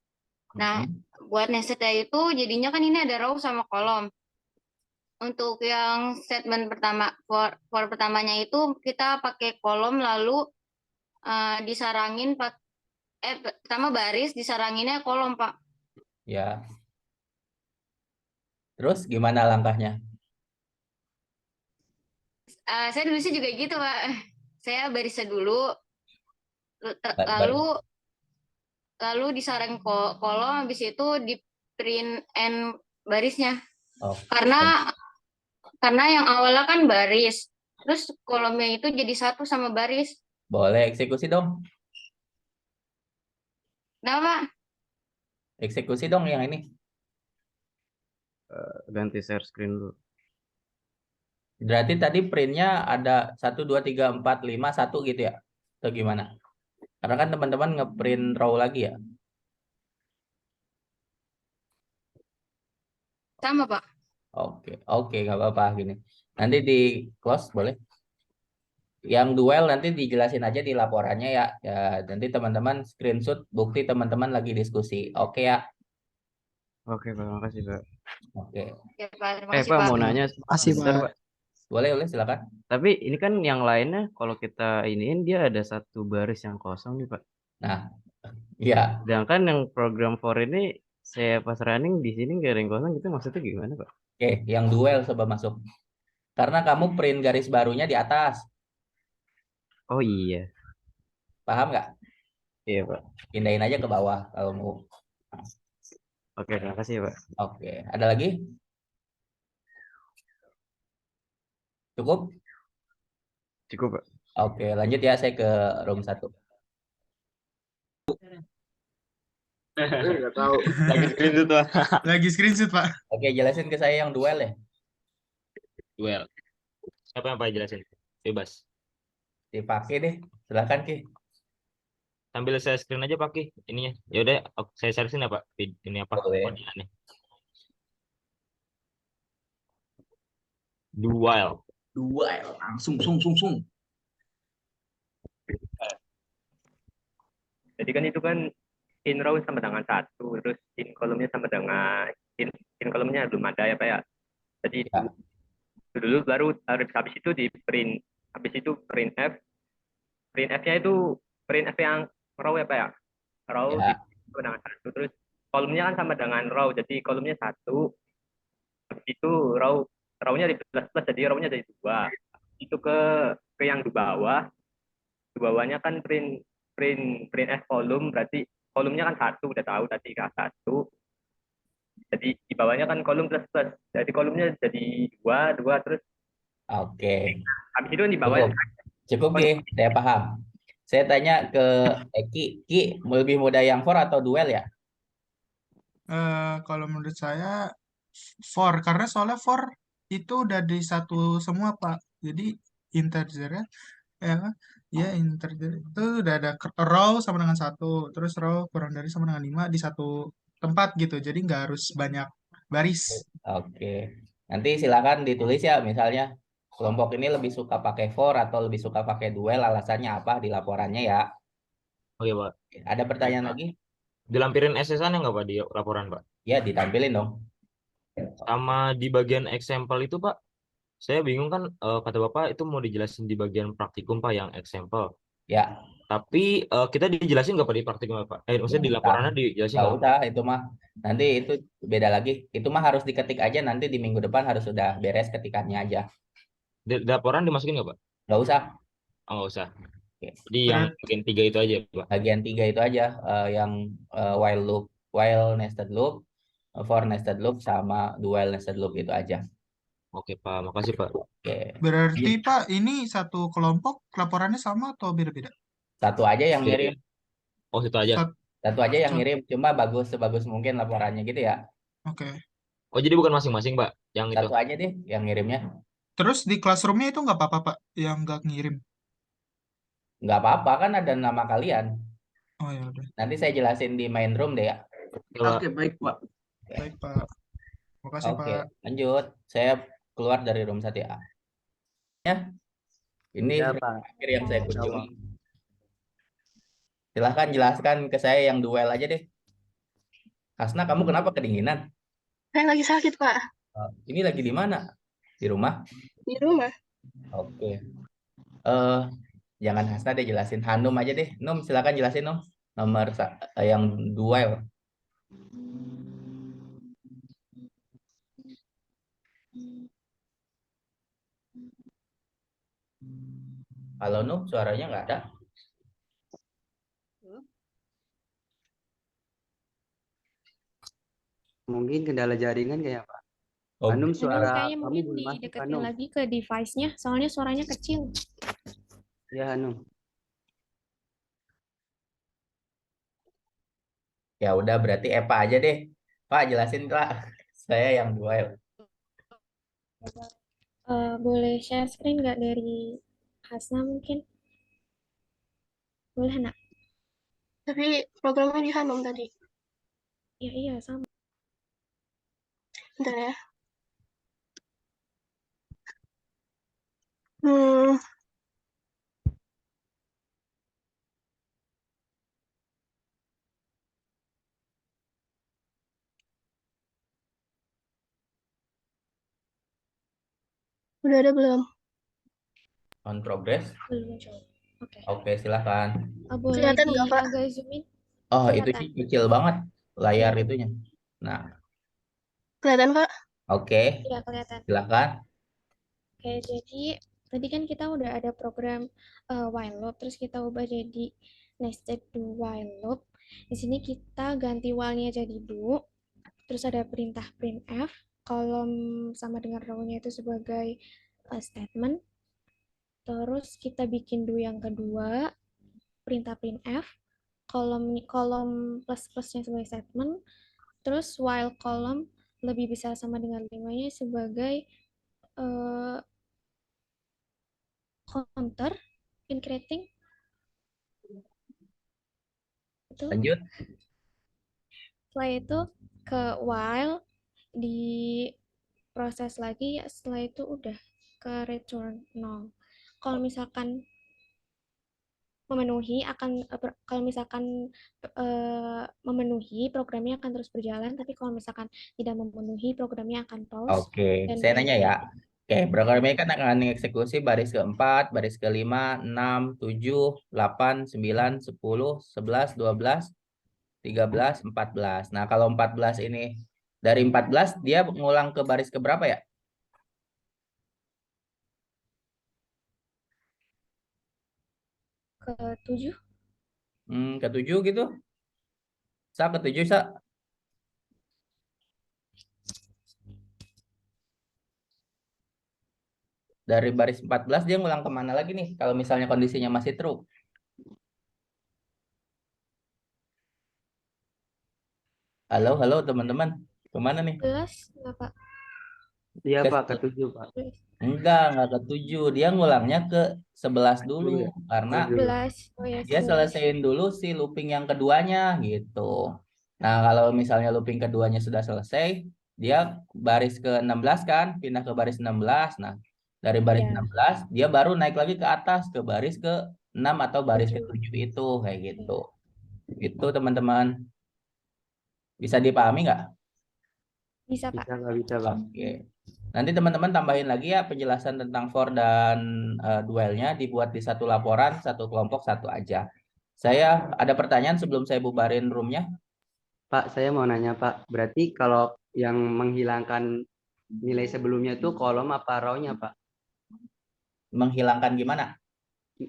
Nah, buat nestetnya itu jadinya kan ini ada row sama kolom. Untuk yang statement pertama for pertamanya itu kita pakai kolom lalu disarangin pertama baris disaranginnya kolom Pak. Ya. Terus gimana langkahnya? Saya dulu sih juga gitu Pak. Saya barisnya dulu, lalu disarang kolom, habis itu di print and barisnya. Oh. Karena yang awalnya kan baris, terus kolomnya itu jadi satu sama baris. Boleh eksekusi dong. Kenapa? Eksekusi dong yang ini. Ganti share screen dulu. Berarti tadi printnya ada 1, 2, 3, 4, 5, 1 gitu ya? Atau gimana? Karena kan teman-teman ngeprint row lagi ya? Sama Pak. Oke, nggak apa-apa gini. Nanti di close boleh? Yang duel nanti dijelasin aja di laporannya ya. Ya, nanti teman-teman screenshot bukti teman-teman lagi diskusi. Oke ya? Oke, Pak. Makasih, Pak. Oke. Ya, Pak, terima kasih, Pak, Pak. mau nanya. Makasih, Bentar, Pak. Pak. Boleh, silakan. Tapi ini kan yang lainnya kalau kita iniin dia ada satu baris yang kosong nih, Pak. Nah, iya. Sedangkan yang program for ini saya pas running di sini nggak ada yang kosong, gitu maksudnya gimana, Pak? Oke, yang duel coba masuk. Karena kamu print garis barunya di atas. Oh iya. Paham nggak? Iya, Pak. Pindahin aja ke bawah kalau mau. Oke, terima kasih, Pak. Oke, ada lagi? Cukup? Cukup, Pak. Oke, lanjut ya, saya ke room 1. Nggak tahu. Lagi screenshot, Pak. Lagi screenshot, Pak. Oke, jelasin ke saya yang duel ya. Duel. Siapa yang Pak jelasin? Bebas. Dipakai deh, silakan Ki. Sambil saya screen aja Pak Ki, ininya. Ya udah, saya share screen ya Pak. Ini apa? Boleh. Koordinatnya. Duel. Langsung, sung. Jadi kan itu kan in row sama dengan 1, terus in kolomnya sama dengan in kolomnya belum ada ya Pak ya. Jadi Ya. itu dulu, baru habis itu di print, habis itu print f. Print f-nya itu print f yang row ya Pak ya, row Ya. sama dengan satu, terus kolomnya kan sama dengan row, jadi kolomnya satu, habis itu row-nya di plus plus, jadi row-nya jadi dua. Itu ke yang di bawahnya kan print print print f kolom, berarti kolomnya kan satu, udah tahu tadi kan satu, jadi di bawahnya kan kolom plus plus, jadi kolomnya jadi dua dua, terus Oke. habis itu di bawahnya Cukup Ki, saya paham. Saya tanya ke Ki, lebih mudah yang for atau duel ya? Kalau menurut saya for, karena soalnya for itu udah di satu semua Pak. Jadi integernya ya kan? Ya integer itu udah ada row sama dengan satu, terus row kurang dari sama dengan 5 di satu tempat gitu. Jadi nggak harus banyak baris. Oke. Nanti silakan ditulis ya, misalnya kelompok ini lebih suka pakai for atau lebih suka pakai duel, alasannya apa di laporannya ya. Oke Pak. Ada pertanyaan lagi? Dilampirin SS-nya nggak Pak di laporan Pak? Ya, ditampilin dong. Sama di bagian example itu Pak, saya bingung kan, kata Bapak itu mau dijelasin di bagian praktikum Pak yang example. Ya. Tapi kita dijelasin nggak Pak di praktikum Pak? Maksudnya di laporannya dijelasin Nggak nggak? usah, itu mah. Nanti itu beda lagi. Itu mah harus diketik aja, nanti di minggu depan harus sudah beres ketikannya aja. Di laporan dimasukin nggak Pak? Nggak usah. Oh, nggak usah. Oke. Jadi yang bagian 3 itu aja Pak. Bagian 3 itu aja, yang while loop, while nested loop, for nested loop, sama dual nested loop itu aja. Oke Pak, makasih Pak. Oke. Berarti Pak, ini satu kelompok laporannya sama atau beda-beda? Satu aja yang ngirim. Oh, itu aja. Satu aja yang ngirim, cuma sebagus mungkin laporannya gitu ya. Oke. Oh, jadi bukan masing-masing Pak, yang itu. Satu aja deh yang ngirimnya. Terus di classroomnya itu nggak apa-apa Pak, yang nggak ngirim? Nggak apa-apa, kan ada nama kalian. Oh ya udah. Nanti saya jelasin di main room deh ya. Oke, baik Pak. Baik Pak. Makasih Oke, Pak. lanjut. Saya keluar dari room 1A. Ya. Ini Ya, room Pak. terakhir yang saya kunjungi. Silahkan jelaskan ke saya yang duel aja deh. Hasna, kamu kenapa kedinginan? Saya lagi sakit, Pak. Ini lagi di mana? Di rumah? Di rumah. Oke. Jangan Hasna deh, jelasin. Hanum aja deh. Num, silakan jelasin Num. Nomor yang duel. Halo Num, suaranya nggak ada. Mungkin kendala jaringan kayak Pak. Oh, Hanum, Hanum, suara kayaknya kamu mungkin belum masuk, dideketin Hanum. lagi ke device-nya, soalnya suaranya kecil. Ya, Hanum. Ya udah, berarti Eva aja deh. Pak, jelasin Pak. Saya yang duel. Boleh share screen nggak dari Hasna mungkin? Boleh, nak? Tapi programnya di Hanum tadi. Ya, iya, sama. Bentar ya. Hmm. Udah ada belum? On progress? Belum muncul. Oke, silakan. Boleh Kelihatan nggak, Pak? agak zoom in? Oh, itu Kelihatan. sih kecil banget layar itunya. Nah, Kelihatan, Pak? oke. Iya, kelihatan. Silakan. Oke, jadi tadi kan kita udah ada program while loop, terus kita ubah jadi nested do while loop. Di sini kita ganti while-nya jadi do, terus ada perintah printf, kolom sama dengan row-nya itu sebagai statement. Terus kita bikin do yang kedua, perintah printf, kolom plus-plusnya sebagai statement, terus while kolom lebih besar sama dengan 5-nya sebagai counter in creating. Itu. Lanjut. Setelah itu ke while diproses lagi, setelah itu udah ke return 0. Kalau misalkan memenuhi memenuhi, programnya akan terus berjalan, tapi kalau misalkan tidak memenuhi, programnya akan pause. Oke, dan saya nanya ya. Oke, program ini kan akan mengeksekusi baris keempat, baris kelima, 6, 7, 8, 9, 10, 11, 12, 13, 14. Nah, kalau 14 ini dari 14 dia ngulang ke baris keberapa ya? Ke-7. Ke-7 gitu. Ke-7, Sa. Dari baris 14 dia ngulang kemana lagi nih kalau misalnya kondisinya masih true? Halo teman-teman, kemana nih? 11 nggak, Pak? Iya Ke- Pak, ke-7 Pak. Enggak ke-7. Dia ngulangnya ke 11 dulu. Karena 11. Oh ya, dia 11. selesaiin dulu si looping yang keduanya gitu. Nah, kalau misalnya looping keduanya sudah selesai, dia baris ke-16 kan, pindah ke baris 16. Nah, dari baris Iya. 16 dia baru naik lagi ke atas ke baris ke-6 atau baris 7. ke-7 itu kayak gitu. Itu teman-teman. Bisa dipahami nggak? Bisa, Pak. Bisa nggak bisa Pak? Oke. Nanti teman-teman tambahin lagi ya penjelasan tentang for dan duelnya dibuat di satu laporan, satu kelompok, satu aja. Saya ada pertanyaan sebelum saya bubarin roomnya. Pak, saya mau nanya Pak, berarti kalau yang menghilangkan nilai sebelumnya tuh kolom apa row-nya Pak? Menghilangkan gimana?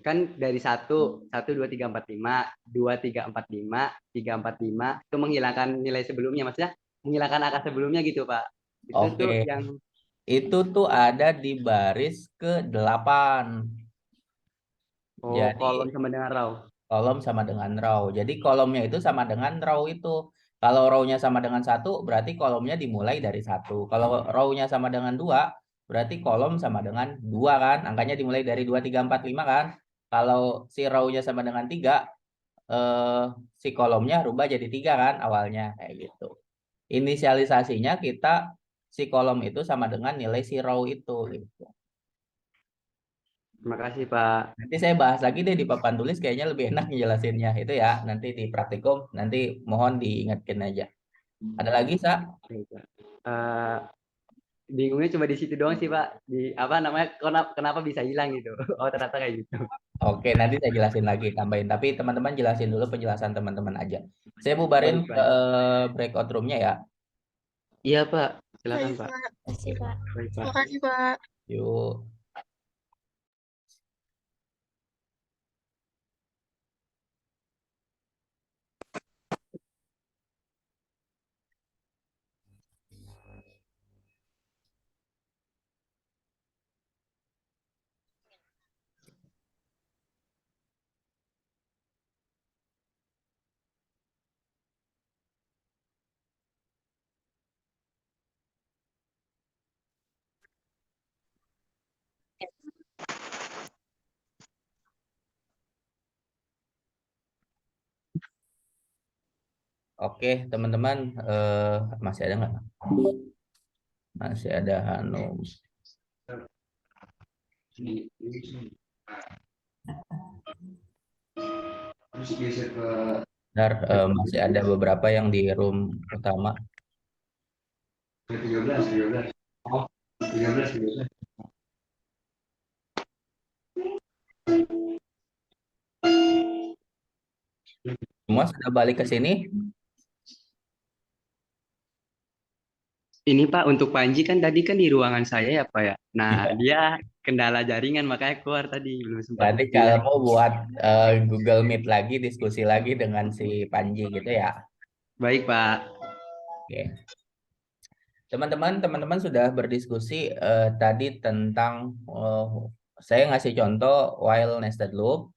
Kan dari 1, 2, 3, 4, 5, 2, 3, 4, 5, 3, 4, 5, itu menghilangkan nilai sebelumnya, maksudnya menghilangkan angka sebelumnya gitu Pak. Itu tuh Oke. yang Itu tuh ada di baris ke-8. Jadi kolom sama dengan row. kolom sama dengan row. Jadi kolomnya itu sama dengan row itu. Kalau row-nya sama dengan 1, berarti kolomnya dimulai dari 1. Kalau row-nya sama dengan 2, berarti kolom sama dengan 2 kan. Angkanya dimulai dari 2, 3, 4, 5 kan. Kalau si row-nya sama dengan 3, si kolomnya rubah jadi 3 kan awalnya. Kayak gitu. Inisialisasinya kita si kolom itu sama dengan nilai si row itu. Gitu. Terima kasih Pak. Nanti saya bahas lagi deh di papan tulis, kayaknya lebih enak ngejelasinnya itu ya. Nanti di praktikum, nanti mohon diingatkan aja. Ada lagi, Sa? Bingungnya cuma di situ doang sih Pak. Di apa namanya? Kenapa bisa hilang gitu? Oh ternyata kayak gitu. Oke, nanti saya jelasin lagi, tambahin. Tapi teman-teman jelasin dulu penjelasan teman-teman aja. Saya bubarin Baik, ke breakout room-nya ya. Iya Pak, silakan Baik, Pak. Pak. Terima kasih, Pak. Baik Pak. Terima kasih, Pak. Yuk. Oke, teman-teman, masih ada nggak? Masih ada Hanum. Bentar, masih ada beberapa yang di room utama. 13. Oh, 13. Semua sudah balik ke sini? Ini Pak, untuk Panji kan tadi kan di ruangan saya ya Pak ya. Nah, Iya. dia kendala jaringan makanya keluar tadi belum sempat. Berarti kalau mau buat Google Meet lagi, diskusi lagi dengan si Panji gitu ya. Baik Pak. Oke. Teman-teman sudah berdiskusi tadi tentang saya ngasih contoh while nested loop.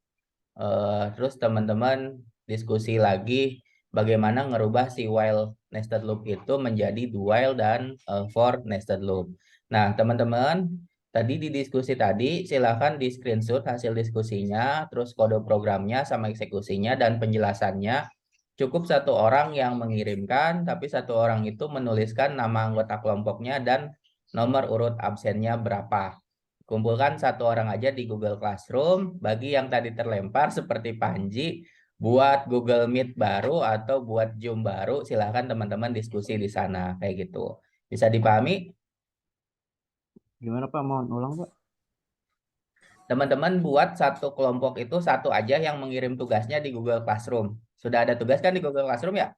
Terus teman-teman diskusi lagi bagaimana ngerubah si while nested loop itu menjadi do while dan for nested loop. Nah, teman-teman, tadi di diskusi tadi silahkan di screenshot hasil diskusinya, terus kode programnya sama eksekusinya dan penjelasannya. Cukup satu orang yang mengirimkan, tapi satu orang itu menuliskan nama anggota kelompoknya dan nomor urut absennya berapa. Kumpulkan satu orang aja di Google Classroom. Bagi yang tadi terlempar seperti Panji, buat Google Meet baru atau buat Zoom baru, silahkan teman-teman diskusi di sana kayak gitu. Bisa dipahami? Gimana Pak? Mohon ulang Pak. Teman-teman buat satu kelompok itu satu aja yang mengirim tugasnya di Google Classroom. Sudah ada tugas kan di Google Classroom ya?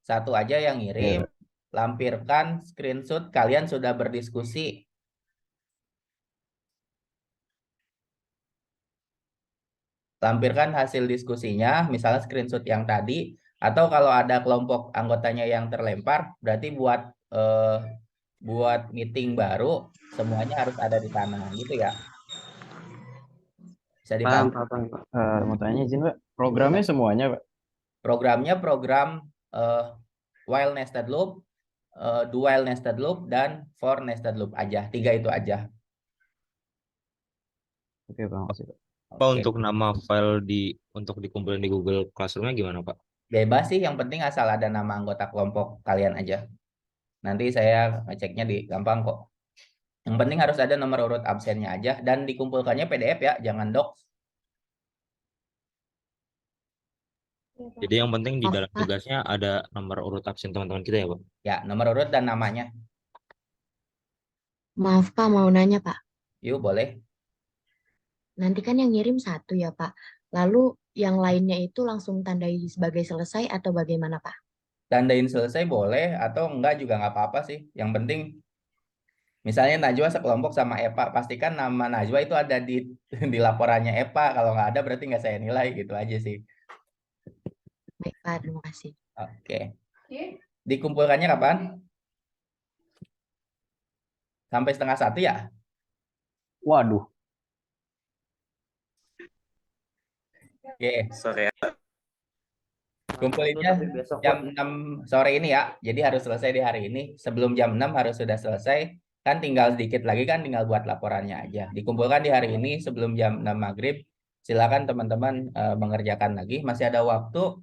Satu aja yang ngirim, lampirkan screenshot kalian sudah berdiskusi. Lampirkan hasil diskusinya, misalnya screenshot yang tadi, atau kalau ada kelompok anggotanya yang terlempar, berarti buat meeting baru, semuanya harus ada di sana, gitu ya. Bisa dipahami? Paham, Pak. Mau tanya izin Pak. Programnya semuanya Pak? Programnya program while nested loop, do while nested loop, dan for nested loop aja. 3 itu aja. Oke Pak, makasih Pak. Pak, untuk nama file untuk dikumpulin di Google Classroom-nya gimana Pak? Bebas sih, yang penting asal ada nama anggota kelompok kalian aja. Nanti saya ngeceknya gampang kok. Yang penting harus ada nomor urut absennya aja, dan dikumpulkannya PDF ya, jangan docs. Jadi yang penting di dalam tugasnya ada nomor urut absen teman-teman kita ya Pak? Ya, nomor urut dan namanya. Maaf Pak, mau nanya Pak. Yuk, boleh. Nanti kan yang ngirim satu ya Pak. Lalu yang lainnya itu langsung tandai sebagai selesai atau bagaimana Pak? Tandain selesai boleh, atau enggak juga nggak apa-apa sih. Yang penting, misalnya Najwa sekelompok sama Epa, pastikan nama Najwa itu ada di laporannya Epa. Kalau nggak ada berarti nggak saya nilai, gitu aja sih. Baik Pak, terima kasih. Oke. Dikumpulkannya kapan? Sampai 12:30 ya? Waduh. Oke. Sore. Kumpulinnya jam 6 sore ini ya. Jadi harus selesai di hari ini. Sebelum jam 6 harus sudah selesai. Kan tinggal sedikit lagi kan, tinggal buat laporannya aja. Dikumpulkan di hari ini sebelum jam 6 maghrib. Silakan teman-teman mengerjakan lagi. Masih ada waktu.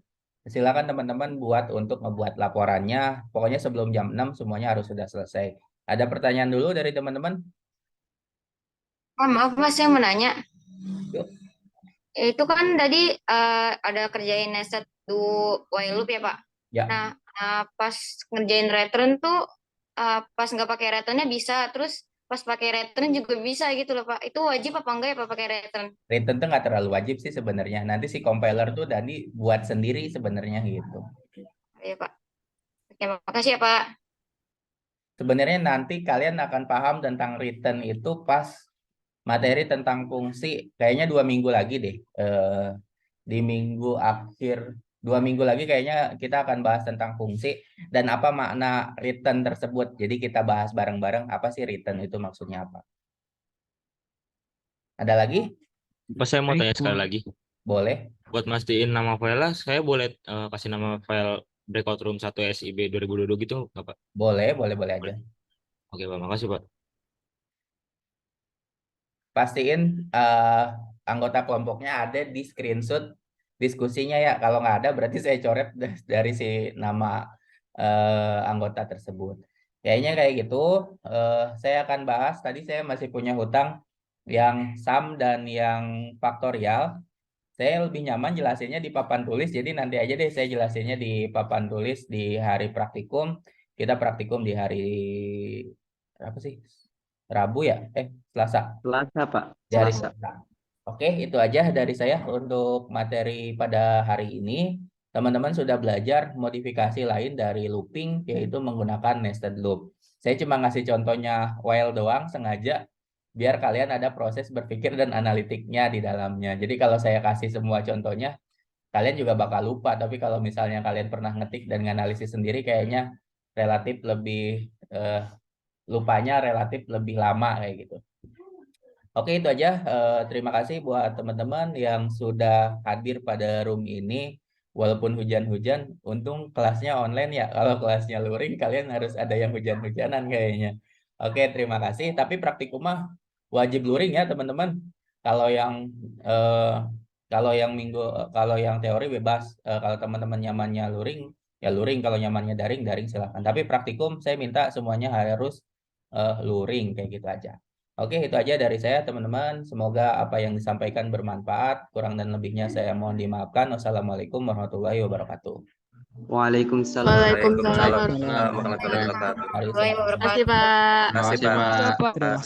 Silakan teman-teman buat untuk ngebuat laporannya. Pokoknya sebelum jam 6 semuanya harus sudah selesai. Ada pertanyaan dulu dari teman-teman? Oh, maaf Mas, saya mau nanya. Yuk. Itu kan tadi ada kerjain nested do while loop ya Pak? Ya. Nah, pas ngerjain return tuh pas nggak pakai returnnya bisa, terus pas pakai return juga bisa gitu loh Pak. Itu wajib apa enggak ya Pak pakai return? Return tuh nggak terlalu wajib sih sebenarnya. Nanti si compiler tuh Dani buat sendiri sebenarnya gitu. Iya Pak. Oke, makasih ya Pak. Sebenarnya nanti kalian akan paham tentang return itu pas materi tentang fungsi. Kayaknya 2 minggu lagi deh. Di minggu akhir 2 minggu lagi kayaknya kita akan bahas tentang fungsi dan apa makna return tersebut. Jadi kita bahas bareng-bareng apa sih return itu maksudnya apa. Ada lagi? Pak, saya mau tanya sekali lagi. Boleh. Buat mastiin nama file, saya boleh kasih nama file breakout room 1 SIB 2022 gitu nggak Pak? Boleh aja. Oke Pak, makasih Pak. Pastiin anggota kelompoknya ada di screenshot diskusinya ya. Kalau nggak ada berarti saya coret dari si nama anggota tersebut. Kayaknya kayak gitu. Saya akan bahas, tadi saya masih punya hutang yang sum dan yang faktorial. Saya lebih nyaman jelasinnya di papan tulis, jadi nanti aja deh saya jelasinnya di papan tulis di hari praktikum. Kita praktikum di hari apa sih? Rabu ya? Selasa. Selasa Pak. Di hari Selasa. Selasa. Oke, itu aja dari saya untuk materi pada hari ini. Teman-teman sudah belajar modifikasi lain dari looping, yaitu menggunakan nested loop. Saya cuma ngasih contohnya while doang sengaja, biar kalian ada proses berpikir dan analitiknya di dalamnya. Jadi kalau saya kasih semua contohnya, kalian juga bakal lupa. Tapi kalau misalnya kalian pernah ngetik dan nganalisis sendiri, kayaknya relatif lebih lupanya relatif lebih lama kayak gitu. Oke, itu aja. Terima kasih buat teman-teman yang sudah hadir pada room ini. Walaupun hujan-hujan, untung kelasnya online ya. Kalau kelasnya luring, kalian harus ada yang hujan-hujanan kayaknya. Oke, terima kasih. Tapi praktikum mah wajib luring ya teman-teman. Kalau yang teori bebas. Kalau teman-teman nyamannya luring, ya luring. Kalau nyamannya daring silahkan. Tapi praktikum saya minta semuanya harus luring kayak gitu aja. Oke, itu aja dari saya teman-teman. Semoga apa yang disampaikan bermanfaat. Kurang dan lebihnya saya mohon dimaafkan. Wassalamualaikum warahmatullahi wabarakatuh. Waalaikumsalam. Waalaikumsalam warahmatullahi wabarakatuh. Terima kasih Pak. Terima kasih, Pak.